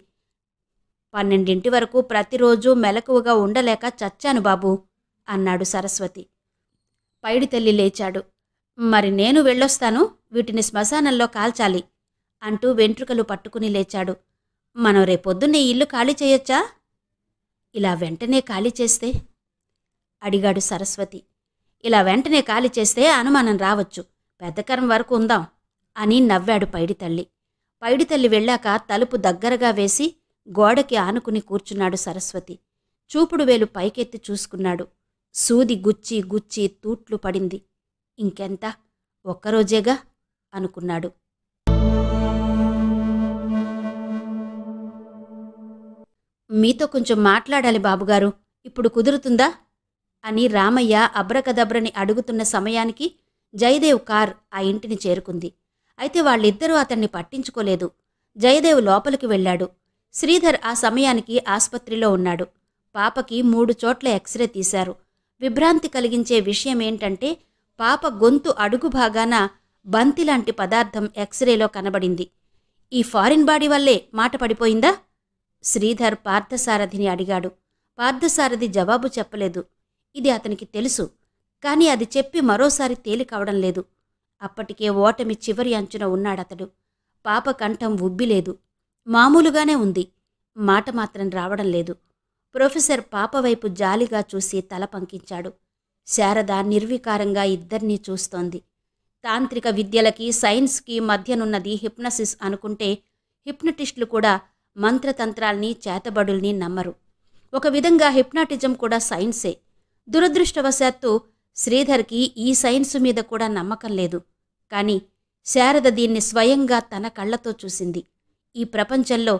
12 వరకు ప్రతిరోజూ మెలకువగా ఉండలేక చచ్చాను బాబూ అన్నాడు సరస్వతి. పైడితల్లి లేచాడు. మరి నేను వెళ్ళొస్తాను, వీటిని శ్మశానంలో కాల్చాలి అంటూ వెంట్రుకలు పట్టుకుని లేచాడు. మనం రేపొద్దున్నే ఇల్లు ఖాళీ చేయొచ్చా? ఇలా వెంటనే ఖాళీ చేస్తే అడిగాడు సరస్వతి. ఇలా వెంటనే ఖాళీ చేస్తే అనుమానం రావచ్చు. పెద్దకరం వరకు ఉందాం అని నవ్వాడు పైడితల్లి. పైడితల్లి వెళ్ళాక తలుపు దగ్గరగా వేసి గోడకి ఆనుకుని కూర్చున్నాడు సరస్వతి. చూపుడు వేలు పైకెత్తి చూసుకున్నాడు. సూది గుచ్చి గుచ్చి తూట్లు పడింది. ఇంకెంత, ఒక్కరోజేగా అనుకున్నాడు. మీతో కొంచెం మాట్లాడాలి బాబుగారు, ఇప్పుడు కుదురుతుందా అని రామయ్య అబ్రకదబ్రని అడుగుతున్న సమయానికి జయదేవ్ కార్ ఆ ఇంటిని చేరుకుంది. అయితే వాళ్ళిద్దరూ అతన్ని పట్టించుకోలేదు. జయదేవ్ లోపలికి వెళ్ళాడు. శ్రీధర్ ఆ సమయానికి ఆస్పత్రిలో ఉన్నాడు. పాపకి 3 చోట్ల ఎక్స్రే తీశారు. విభ్రాంతి కలిగించే విషయమేంటంటే పాప గొంతు అడుగు భాగాన బంతిలాంటి పదార్థం ఎక్స్రేలో కనబడింది. ఈ ఫారిన్ బాడీ వల్లే మాట పడిపోయిందా? శ్రీధర్ పార్థసారథిని అడిగాడు. పార్థసారథి జవాబు చెప్పలేదు. ఇది అతనికి తెలుసు, కాని అది చెప్పి మరోసారి తేలికవడం లేదు. అప్పటికే ఓటమి చివరి అంచున ఉన్నాడతడు. పాప కంఠం ఉబ్బిలేదు, మామూలుగానే ఉంది. మాట మాత్రం రావడం లేదు. ప్రొఫెసర్ పాప వైపు జాలిగా చూసి తల పంకించాడు. శారద నిర్వికారంగా ఇద్దర్నీ చూస్తోంది. తాంత్రిక విద్యలకి సైన్స్కి మధ్యనున్నది హిప్నసిస్ అనుకుంటే హిప్నటిస్టులు కూడా మంత్రతంత్రాల్ని చేతబడుల్ని నమ్మరు. ఒక విధంగా హిప్నాటిజం కూడా సైన్సే. దురదృష్టవశాత్తు శ్రీధర్కి ఈ సైన్సు మీద కూడా నమ్మకం లేదు. కాని శారద దీన్ని స్వయంగా తన కళ్లతో చూసింది. ఈ ప్రపంచంలో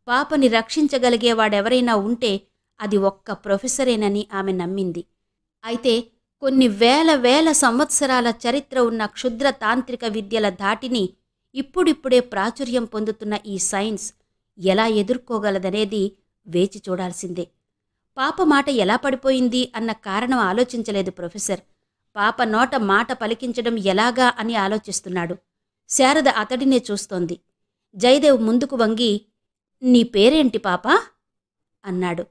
పాపని రక్షించగలిగేవాడెవరైనా ఉంటే అది ఒక్క ప్రొఫెసరేనని ఆమె నమ్మింది. అయితే కొన్ని వేల సంవత్సరాల చరిత్ర ఉన్న క్షుద్ర తాంత్రిక విద్యల ధాటిని ఇప్పుడిప్పుడే ప్రాచుర్యం పొందుతున్న ఈ సైన్స్ ఎలా ఎదుర్కోగలదనేది వేచి చూడాల్సిందే. పాప మాట ఎలా పడిపోయింది అన్న కారణం ఆలోచించలేదు ప్రొఫెసర్. పాప నోట మాట పలికించడం ఎలాగా అని ఆలోచిస్తున్నాడు. శారద అతడినే చూస్తోంది. జయదేవ్ ముందుకు వంగి, నీ పేరేంటి పాపా అన్నాడు.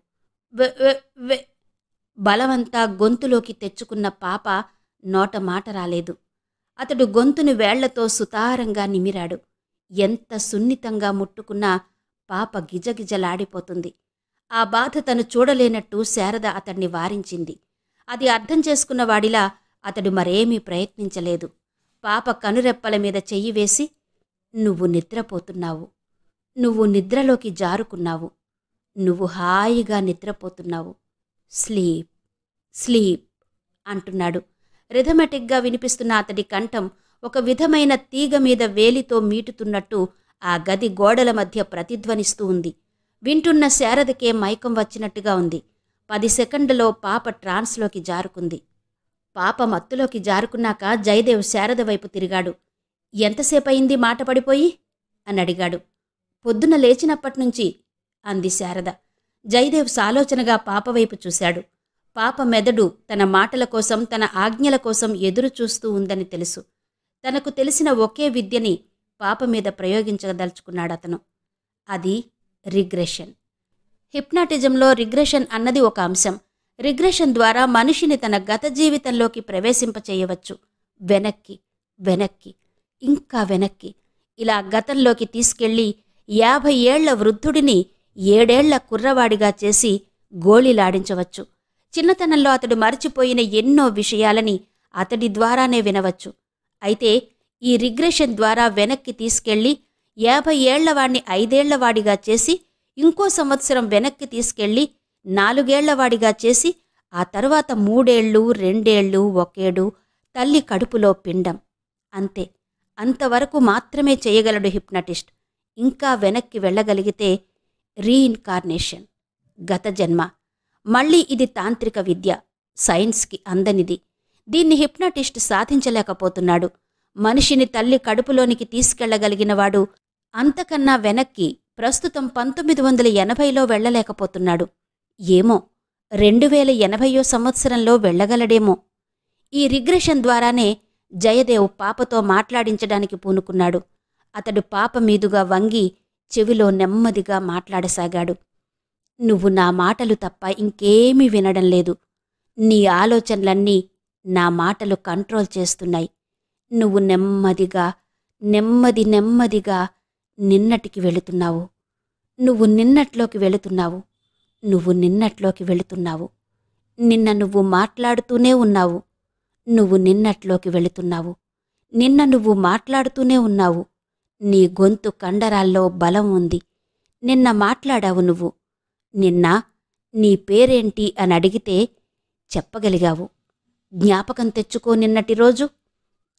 బలవంతా గొంతులోకి తెచ్చుకున్న పాప నోట మాట రాలేదు. అతడు గొంతుని వేళ్లతో సుతారంగా నిమిరాడు. ఎంత సున్నితంగా ముట్టుకున్నా పాప గిజగిజలాడిపోతుంది. ఆ బాధ తను చూడలేనట్టు శారద అతన్ని వారించింది. అది అర్థం చేసుకున్నవాడిలా అతడు మరేమీ ప్రయత్నించలేదు. పాప కనురెప్పల మీద చెయ్యి వేసి, నువ్వు నిద్రపోతున్నావు, నువ్వు నిద్రలోకి జారుకున్నావు, నువ్వు హాయిగా నిద్రపోతున్నావు, స్లీప్ స్లీప్ అంటున్నాడు. రిథమెటిక్గా వినిపిస్తున్న అతడి కంఠం ఒక విధమైన తీగ మీద వేలితో మీటుతున్నట్టు ఆ గది గోడల మధ్య ప్రతిధ్వనిస్తూ ఉంది. వింటున్న శారదకే మైకం వచ్చినట్టుగా ఉంది. 10 సెకండ్లలో పాప ట్రాన్స్లోకి జారుకుంది. పాప మత్తులోకి జారుకున్నాక జయదేవ్ శారద వైపు తిరిగాడు. ఎంతసేపయింది మాట పడిపోయి అని అడిగాడు. పొద్దున లేచినప్పట్నుంచి అంది శారద. జయదేవ్ సాలోచనగా పాప వైపు చూశాడు. పాప మెదడు తన మాటల కోసం, తన ఆజ్ఞల కోసం ఎదురు చూస్తూ ఉందని తెలుసు. తనకు తెలిసిన ఒకే విద్యని పాప మీద ప్రయోగించదలుచుకున్నాడతను. అది రిగ్రెషన్. హిప్నాటిజంలో రిగ్రెషన్ అన్నది ఒక అంశం. రిగ్రెషన్ ద్వారా మనిషిని తన గత జీవితంలోకి ప్రవేశింపచేయవచ్చు. వెనక్కి, వెనక్కి, ఇంకా వెనక్కి, ఇలా గతంలోకి తీసుకెళ్లి 50 ఏళ్ల వృద్ధుడిని 7 ఏళ్ల కుర్రవాడిగా చేసి గోళీలాడించవచ్చు. చిన్నతనంలో అతడు మరచిపోయిన ఎన్నో విషయాలని అతడి ద్వారానే వినవచ్చు. అయితే ఈ రిగ్రెషన్ ద్వారా వెనక్కి తీసుకెళ్లి 50 ఏళ్లవాణ్ణి 5 ఏళ్లవాడిగా చేసి, ఇంకో సంవత్సరం వెనక్కి తీసుకెళ్లి 4 ఏళ్లవాడిగా చేసి, ఆ తరువాత 3 ఏళ్ళు, 2 ఏళ్ళు, 1 ఏడు, తల్లి కడుపులో పిండం. అంతే, అంతవరకు మాత్రమే చేయగలడు హిప్నటిస్ట్. ఇంకా వెనక్కి వెళ్ళగలిగితే రీఇన్కార్నేషన్, గత జన్మ. మళ్ళీ ఇది తాంత్రిక విద్య, సైన్స్కి అందనిది. దీన్ని హిప్నటిస్ట్ సాధించలేకపోతున్నాడు. మనిషిని తల్లి కడుపులోనికి తీసుకెళ్లగలిగినవాడు అంతకన్నా వెనక్కి ప్రస్తుతం 1980లో వెళ్లలేకపోతున్నాడు. ఏమో 2080 సంవత్సరంలో వెళ్లగలడేమో. ఈ రిగ్రెషన్ ద్వారానే జయదేవ్ పాపతో మాట్లాడించడానికి పూనుకున్నాడు. అతడు పాప మీదుగా వంగి చెవిలో నెమ్మదిగా మాట్లాడసాగాడు. నువ్వు నా మాటలు తప్ప ఇంకేమీ వినడం లేదు. నీ ఆలోచనలన్నీ నా మాటలు కంట్రోల్ చేస్తున్నాయి. నువ్వు నెమ్మదిగా, నెమ్మదిగా నిన్నటికి వెళుతున్నావు. నువ్వు నిన్నట్లోకి వెళుతున్నావు. నువ్వు నిన్నట్లోకి వెళుతున్నావు. నిన్న నువ్వు మాట్లాడుతూనే ఉన్నావు. నువ్వు నిన్నట్లోకి వెళుతున్నావు. నిన్న నువ్వు మాట్లాడుతూనే ఉన్నావు. నీ గొంతు కండరాల్లో బలం ఉంది. నిన్న మాట్లాడావు నువ్వు. నిన్న నీ పేరేంటి అని అడిగితే చెప్పగలిగావు. జ్ఞాపకం తెచ్చుకో నిన్నటి రోజు.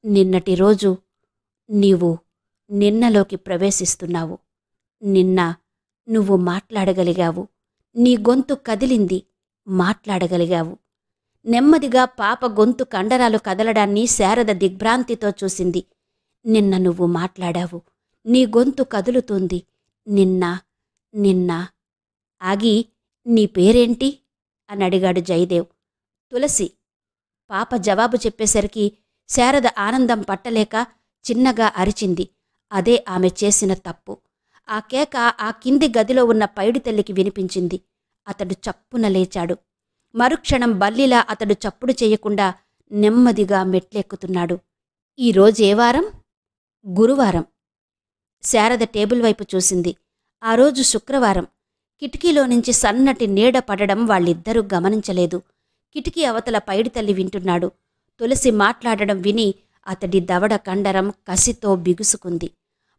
నిన్నటి రోజు నీవు నిన్నలోకి ప్రవేశిస్తున్నావు. నిన్న నువ్వు మాట్లాడగలిగావు. నీ గొంతు కదిలింది, మాట్లాడగలిగావు. నెమ్మదిగా పాప గొంతు కండరాలు కదలడాన్ని శారద దిగ్భ్రాంతితో చూసింది. నిన్న నువ్వు మాట్లాడావు. నీ గొంతు కదులుతుంది. నిన్న నిన్న ఆగి నీ పేరేంటి అని అడిగాడు జయదేవ్. తులసి. పాప జవాబు చెప్పేసరికి శారద ఆనందం పట్టలేక చిన్నగా అరిచింది. అదే ఆమె చేసిన తప్పు. ఆ కేక ఆ కింది గదిలో ఉన్న పైడితల్లికి వినిపించింది. అతడు చప్పున లేచాడు. మరుక్షణం బల్లిలా అతడు చప్పుడు చెయ్యకుండా నెమ్మదిగా మెట్లెక్కుతున్నాడు. ఈరోజే వారం? గురువారం. శారద టేబుల్ వైపు చూసింది. ఆ రోజు శుక్రవారం. కిటికీలో నుంచి సన్నటి నీడ పడడం వాళ్ళిద్దరూ గమనించలేదు. కిటికీ అవతల పైడితల్లి వింటున్నాడు. తులసి మాట్లాడడం విని అతడి దవడ కండరం కసితో బిగుసుకుంది.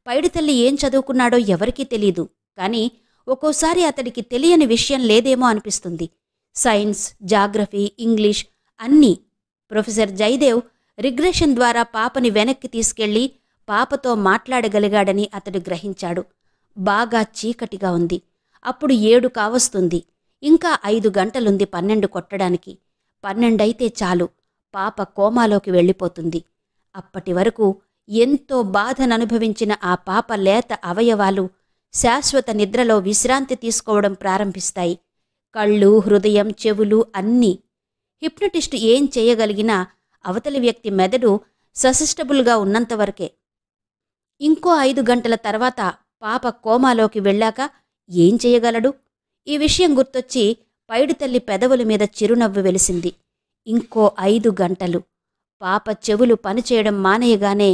పైడితల్లి ఏం చదువుకున్నాడో ఎవరికీ తెలీదు. కాని ఒక్కోసారి అతడికి తెలియని విషయం లేదేమో అనిపిస్తుంది. సైన్స్, జాగ్రఫీ, ఇంగ్లీష్ అన్నీ. ప్రొఫెసర్ జయదేవ్ రిగ్రెషన్ ద్వారా పాపని వెనక్కి తీసుకెళ్లి పాపతో మాట్లాడగలిగాడని అతడు గ్రహించాడు. బాగా చీకటిగా ఉంది. అప్పుడు 7 కావస్తుంది. ఇంకా 5 గంటలుంది 12 కొట్టడానికి. 12 అయితే చాలు, పాప కోమాలోకి వెళ్ళిపోతుంది. అప్పటి వరకు ఎంతో బాధననుభవించిన ఆ పాప లేత అవయవాలు శాశ్వత నిద్రలో విశ్రాంతి తీసుకోవడం ప్రారంభిస్తాయి. కళ్ళు, హృదయం, చెవులు అన్నీ. హిప్నటిస్టు ఏం చేయగలిగినా అవతలి వ్యక్తి మెదడు ససెప్టబుల్గా ఉన్నంతవరకే. ఇంకో 5 గంటల తర్వాత పాప కోమాలోకి వెళ్ళాక ఏం చేయగలడు? ఈ విషయం గుర్తొచ్చి పైడితల్లి పెదవుల మీద చిరునవ్వు వెలిసింది. ఇంకో 5 గంటలు. పాప చెవులు పనిచేయడం మానేయగానే,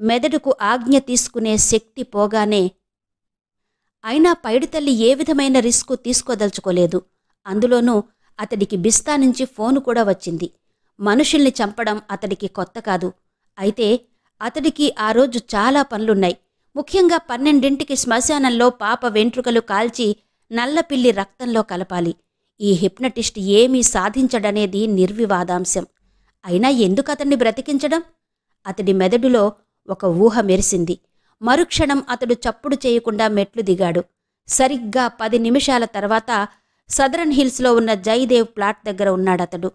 మెదడుకు ఆజ్ఞ తీసుకునే శక్తి పోగానే. అయినా పైడితల్లి ఏ విధమైన రిస్కు తీసుకోదలుచుకోలేదు. అందులోనూ అతడికి బిస్తా నుంచి ఫోను కూడా వచ్చింది. మనుషుల్ని చంపడం అతడికి కొత్త కాదు. అయితే అతడికి ఆ రోజు చాలా పనులున్నాయి. ముఖ్యంగా 12ంటికి శ్మశానంలో పాప వెంట్రుకలు కాల్చి నల్లపిల్లి రక్తంలో కలపాలి. ఈ హిప్నటిస్ట్ ఏమీ సాధించడనేది నిర్వివాదాంశం. అయినా ఎందుకతన్ని బ్రతికించడం? అతడి మెదడులో ఒక ఊహ మెరిసింది. మరుక్షణం అతడు చప్పుడు చేయకుండా మెట్లు దిగాడు. సరిగ్గా 10 నిమిషాల తర్వాత సదరన్ హిల్స్లో ఉన్న జయదేవ్ ప్లాట్ దగ్గర ఉన్నాడతడు.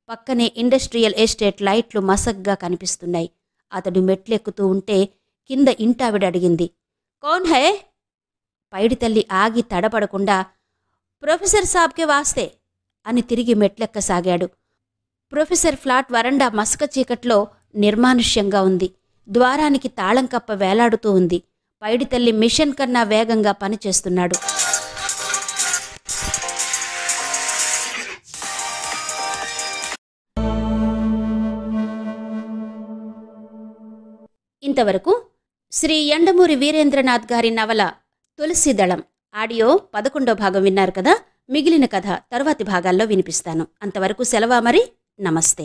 పక్కనే ఇండస్ట్రియల్ ఎస్టేట్ లైట్లు మసగ్గా కనిపిస్తున్నాయి. అతడు మెట్లెక్కుతూ ఉంటే కింద ఇంటావిడ అడిగింది, కౌన్ హై? పైడితల్లి ఆగి తడపడకుండా ప్రొఫెసర్ సాబ్కే వాస్తే అని తిరిగి మెట్లెక్కసాగాడు. ప్రొఫెసర్ ఫ్లాట్ వరండా మసక చీకట్లో నిర్మానుష్యంగా ఉంది. ద్వారానికి తాళం కప్ప వేలాడుతూ ఉంది. పైడితల్లి మిషన్ కన్నా వేగంగా పనిచేస్తున్నాడు. ఇంతవరకు శ్రీ యండమూరి వీరేంద్రనాథ్ గారి నవల తులసీదళం ఆడియో 11వ భాగం విన్నారు కదా. మిగిలిన కథ తరువాతి భాగాల్లో వినిపిస్తాను. అంతవరకు సెలవా మరి. నమస్తే.